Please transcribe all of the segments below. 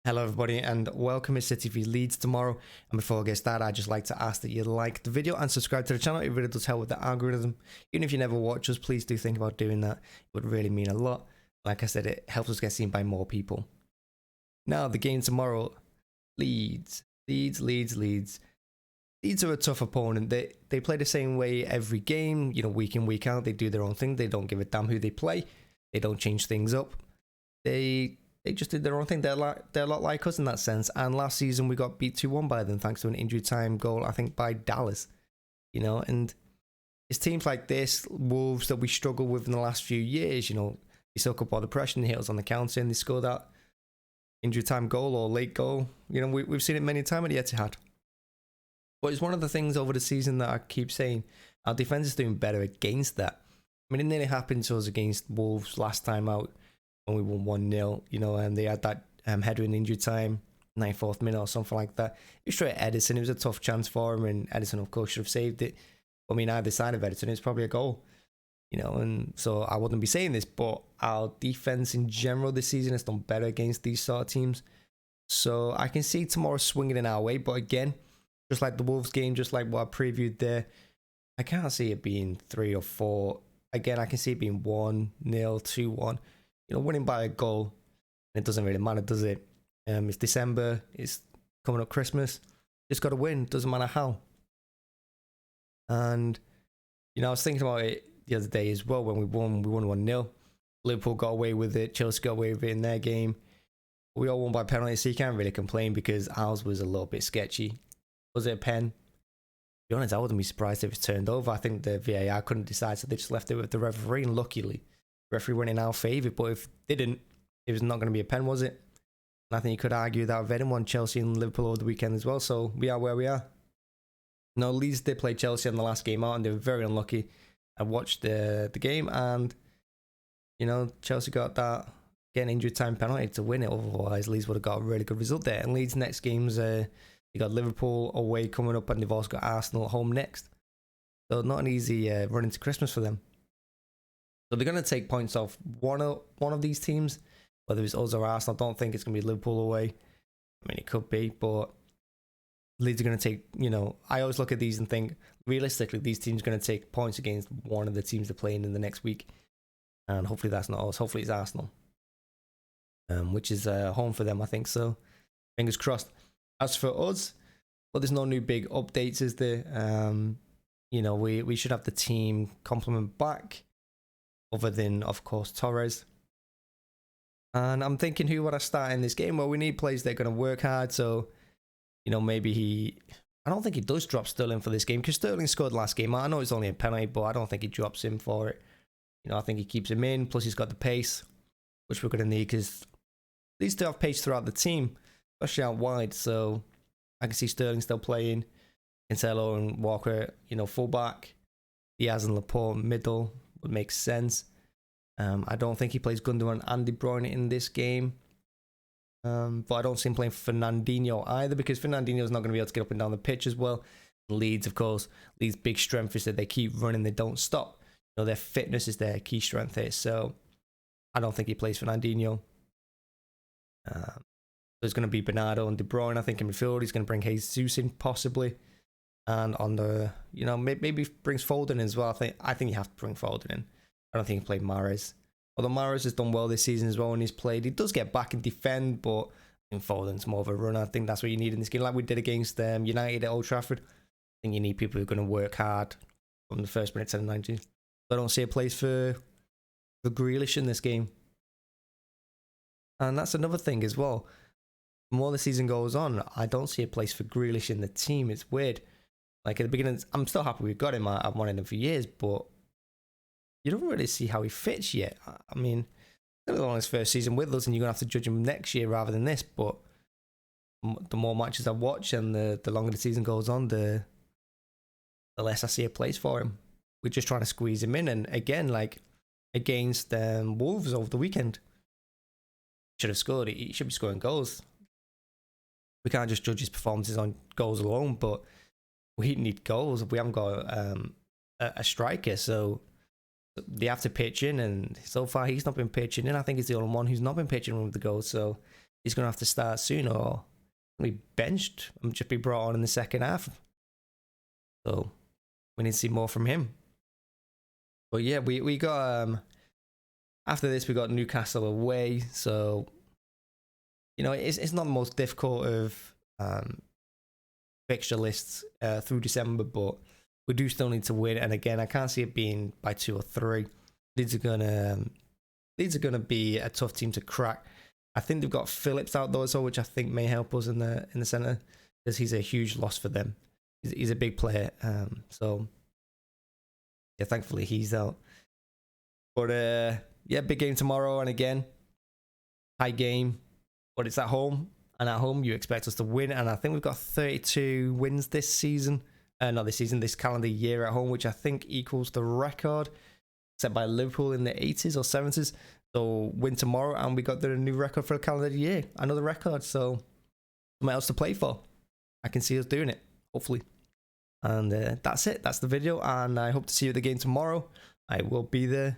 Hello everybody and welcome to City v Leeds tomorrow. And before I get started, I'd just like to ask that you like the video and subscribe to the channel. It really does help with the algorithm. Even if you never watch us, please do think about doing that. It would really mean a lot. Like I said, it helps us get seen by more people. Now the game tomorrow, Leeds. Leeds are a tough opponent. They play the same way every game, week in, week out. They do their own thing. They don't give a damn who they play. They don't change things up. They just did their own thing. They're a lot like us in that sense. And last season we got beat 2-1 by them thanks to an injury time goal, I think, by Dallas. And it's teams like this, Wolves, that we struggle with in the last few years. They soak up all the pressure and hit us on the counter and they score that injury time goal or late goal. We've seen it many times at the Etihad. But it's one of the things over the season that I keep saying, our defence is doing better against that. I mean, it nearly happened to us against Wolves last time out, when we won 1-0, and they had that header in injury time, 94th minute or something like that. It was straight at Edison. It was a tough chance for him, and Edison, of course, should have saved it. I mean, either side of Edison, it's probably a goal, and so I wouldn't be saying this, but our defense in general this season has done better against these sort of teams. So I can see tomorrow swinging in our way, but again, just like the Wolves game, just like what I previewed there, I can't see it being 3 or 4. Again, I can see it being 1-0, 2-1. Winning by a goal, it doesn't really matter, does it? It's December, it's coming up Christmas. Just got to win, doesn't matter how. And, I was thinking about it the other day as well when we won 1-0. Liverpool got away with it, Chelsea got away with it in their game. We all won by penalty, so you can't really complain because ours was a little bit sketchy. Was it a pen? To be honest, I wouldn't be surprised if it's turned over. I think the VAR couldn't decide, so they just left it with the referee, and luckily, referee went in our favour. But if it didn't, it was not going to be a pen, was it? And I think you could argue that with anyone, Chelsea and Liverpool over the weekend as well. So we are where we are. No, Leeds did play Chelsea in the last game out, and they were very unlucky. I watched the game, and Chelsea got that injury time penalty to win it. Otherwise, Leeds would have got a really good result there. And Leeds' next games, they got Liverpool away coming up, and they've also got Arsenal at home next. So not an easy run into Christmas for them. So they're going to take points off one of these teams, whether it's us or Arsenal. I don't think it's going to be Liverpool away. I mean, it could be, but Leeds are going to take, I always look at these and think, realistically, these teams are going to take points against one of the teams they're playing in the next week. And hopefully that's not us. Hopefully it's Arsenal, which is home for them, I think. So fingers crossed. As for us, well, there's no new big updates, is there? We should have the team complement back, other than, of course, Torres. And I'm thinking, who would I start in this game? Well, we need players that are going to work hard. So, maybe I don't think he does drop Sterling for this game, because Sterling scored last game. I know it's only a penalty, but I don't think he drops him for it. I think he keeps him in. Plus, he's got the pace, which we're going to need, because these two have pace throughout the team, especially out wide. So I can see Sterling still playing. Cancelo and Walker, fullback. Diaz and Laporte middle would make sense. I don't think he plays Gundogan and De Bruyne in this game. But I don't see him playing Fernandinho either, because Fernandinho is not going to be able to get up and down the pitch as well. Leeds, of course, Leeds' big strength is that they keep running, they don't stop. Their fitness is their key strength here. So I don't think he plays Fernandinho. There's going to be Bernardo and De Bruyne, I think, in midfield. He's going to bring Jesus in, possibly. And on the, maybe brings Foden in as well. I think you have to bring Foden in. I don't think he played Mahrez. Although Mahrez has done well this season as well when he's played. He does get back and defend, but I think Foden's more of a runner. I think that's what you need in this game, like we did against United at Old Trafford. I think you need people who are going to work hard from the first minute to the 90th. I don't see a place for Grealish in this game. And that's another thing as well. The more the season goes on, I don't see a place for Grealish in the team. It's weird. Like at the beginning, I'm still happy we got him. I've wanted him for years, but you don't really see how he fits yet. I mean, he's on his first season with us, and you're going to have to judge him next year rather than this. But the more matches I watch and the longer the season goes on, the less I see a place for him. We're just trying to squeeze him in. And again, like against Wolves over the weekend, should have scored. He should be scoring goals. We can't just judge his performances on goals alone, but we need goals. We haven't got a striker, so they have to pitch in, and so far he's not been pitching in. I think he's the only one who's not been pitching in with the goals. So he's going to have to start soon or be benched and just be brought on in the second half. So we need to see more from him. But yeah, we got after this we got Newcastle away, so you know it's not the most difficult of fixture lists through December, but we do still need to win. And again, I can't see it being by 2 or 3. Leeds are gonna be a tough team to crack. I think they've got Phillips out though as well, which I think may help us in the centre, because he's a huge loss for them. He's a big player, so yeah, thankfully he's out. But yeah, big game tomorrow, and again, high game, but it's at home, and at home you expect us to win. And I think we've got 32 wins this season, not this season, this calendar year at home, which I think equals the record set by Liverpool in the 80s or 70s. So win tomorrow, and we got the new record for the calendar year, another record. So something else to play for. I can see us doing it, hopefully. And that's it. That's the video, and I hope to see you at the game tomorrow. I will be there,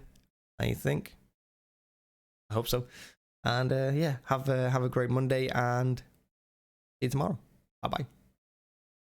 I think. I hope so. And yeah, have a great Monday, and see you tomorrow. Bye bye.